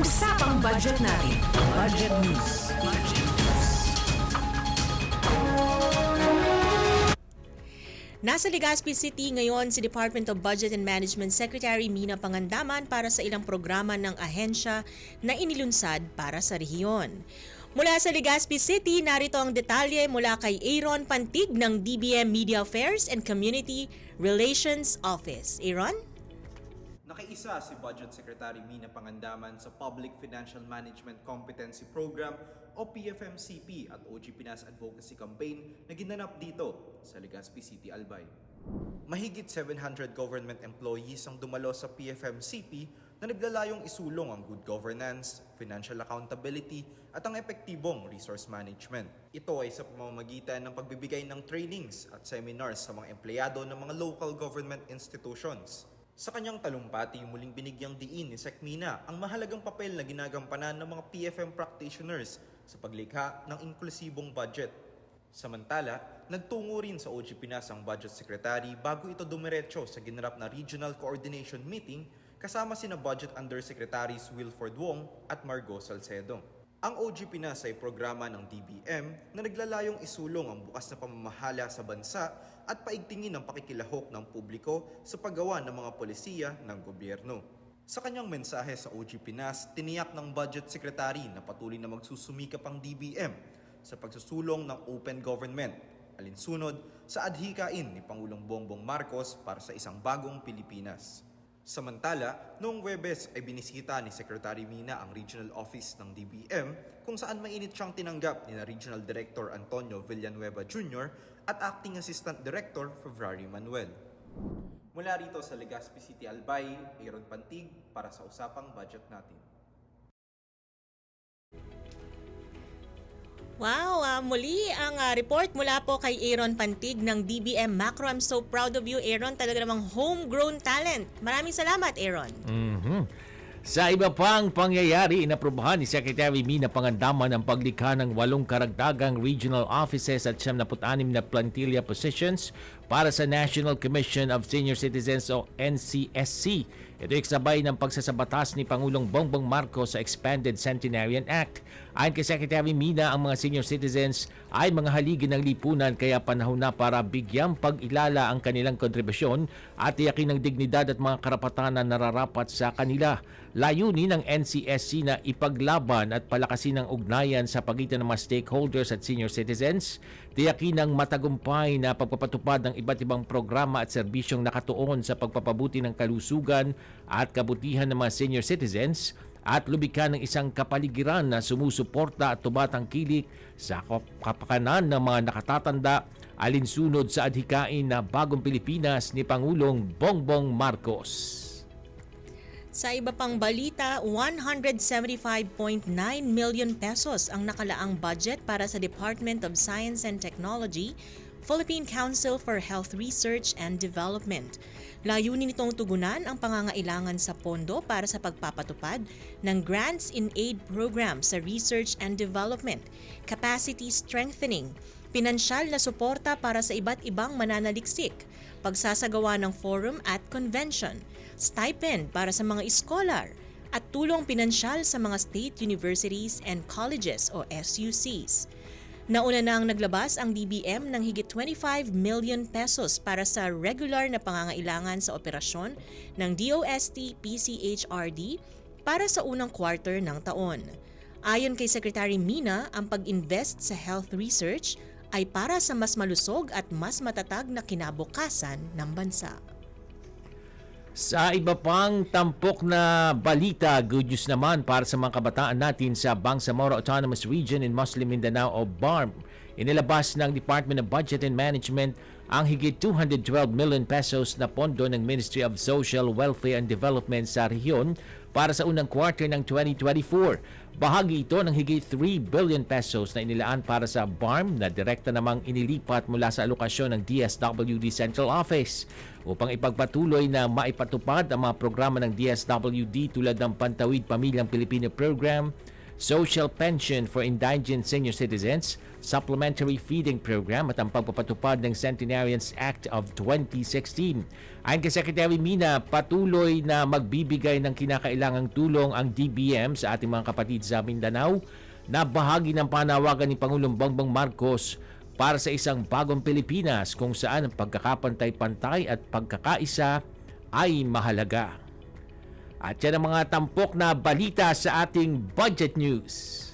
Usapang budget natin. Budget News. Nasa Legazpi City ngayon si Department of Budget and Management Secretary Mina Pangandaman para sa ilang programa ng ahensya na inilunsad para sa rehiyon. Mula sa Legazpi City, narito ang detalye mula kay Aaron Pantig ng DBM Media Affairs and Community Relations Office. Aaron? Nakiisa si Budget Secretary Mina Pangandaman sa Public Financial Management Competency Program o PFMCP at OG Pinas Advocacy Campaign na ginanap dito sa Legazpi City, Albay. Mahigit 700 government employees ang dumalo sa PFMCP na naglalayong isulong ang good governance, financial accountability at ang epektibong resource management. Ito ay sa pamamagitan ng pagbibigay ng trainings at seminars sa mga empleyado ng mga local government institutions. Sa kanyang talumpati, muling binigyang diin ni Sec Mina ang mahalagang papel na ginagampanan ng mga PFM practitioners sa paglikha ng inklusibong budget. Samantala, nagtungo rin sa OG Pinas ang Budget Secretary bago ito dumiretso sa ginanap na Regional Coordination Meeting kasama sina Budget Undersecretaries Wilford Wong at Margo Salcedo. Ang OG Pinas ay programa ng DBM na naglalayong isulong ang bukas na pamamahala sa bansa at paigtingin ang pakikilahok ng publiko sa paggawa ng mga polisiya ng gobyerno. Sa kanyang mensahe sa OG Pinas, tiniyak ng Budget Secretary na patuloy na magsusumikap ang DBM sa pagsusulong ng open government, alinsunod sa adhikain ni Pangulong Bongbong Marcos para sa isang bagong Pilipinas. Samantala, noong Huwebes ay binisita ni Secretary Mina ang Regional Office ng DBM kung saan mainit siyang tinanggap ni Regional Director Antonio Villanueva Jr. at Acting Assistant Director February Manuel. Mula rito sa Legazpi City, Albay, Aaron Pantig para sa Usapang Budget Natin. Wow, muli ang report mula po kay Aaron Pantig ng DBM Macro. I'm so proud of you, Aaron. Talaga namang homegrown talent. Maraming salamat, Aaron. Sa iba pang pangyayari, inaprubahan ni Secretary Mina Pangandaman ang paglikha ng 8 karagdagang regional offices at 76 na plantilla positions para sa National Commission of Senior Citizens o NCSC. Ito ay kasabay ng pagsasabatas ni Pangulong Bongbong Marcos sa Expanded Centenarian Act. Ayon kay Secretary Mina, ang mga senior citizens ay mga haligi ng lipunan kaya panahon na para bigyang pag-ilala ang kanilang kontribusyon at tiyakin ng dignidad at mga karapatan na nararapat sa kanila. Layunin ng NCSC na ipaglaban at palakasin ang ugnayan sa pagitan ng mga stakeholders at senior citizens, tiyakin ng matagumpay na pagpapatupad ng iba't ibang programa at serbisyong nakatuon sa pagpapabuti ng kalusugan at kabutihan ng mga senior citizens, at lumikha ng isang kapaligiran na sumusuporta at tumatangkilik sa kapakanan ng mga nakatatanda alinsunod sa adhikain na Bagong Pilipinas ni Pangulong Bongbong Marcos. Sa iba pang balita, 175.9 million pesos ang nakalaang budget para sa Department of Science and Technology, Philippine Council for Health Research and Development. Layunin nitong tugunan ang pangangailangan sa pondo para sa pagpapatupad ng Grants in Aid Program sa Research and Development, Capacity Strengthening, pinansyal na suporta para sa iba't ibang mananaliksik, pagsasagawa ng forum at convention, stipend para sa mga scholar, at tulong pinansyal sa mga state universities and colleges o SUCs. Nauna na ang naglabas ang DBM ng higit 25 million pesos para sa regular na pangangailangan sa operasyon ng DOST-PCHRD para sa unang quarter ng taon. Ayon kay Secretary Mina, ang pag-invest sa health research ay para sa mas malusog at mas matatag na kinabukasan ng bansa. Sa iba pang tampok na balita, good news naman para sa mga kabataan natin sa Bangsamoro Autonomous Region in Muslim Mindanao o BARM. Inilabas ng Department of Budget and Management ang higit 212 million pesos na pondo ng Ministry of Social Welfare and Development sa rehiyon para sa unang quarter ng 2024. Bahagi ito ng higit 3 billion pesos na inilaan para sa BARM na direkta namang inilipat mula sa alokasyon ng DSWD Central Office upang ipagpatuloy na maipatupad ang mga programa ng DSWD tulad ng Pantawid Pamilyang Pilipino Program, social pension for indigent senior citizens, supplementary feeding program at ang pagpapatupad ng Centenarians Act of 2016. Ayon kay Secretary Mina, patuloy na magbibigay ng kinakailangang tulong ang DBM sa ating mga kapatid sa Mindanao na bahagi ng panawagan ni Pangulong Bongbong Marcos para sa isang bagong Pilipinas kung saan ang pagkakapantay-pantay at pagkakaisa ay mahalaga. At yan ang mga tampok na balita sa ating Budget News.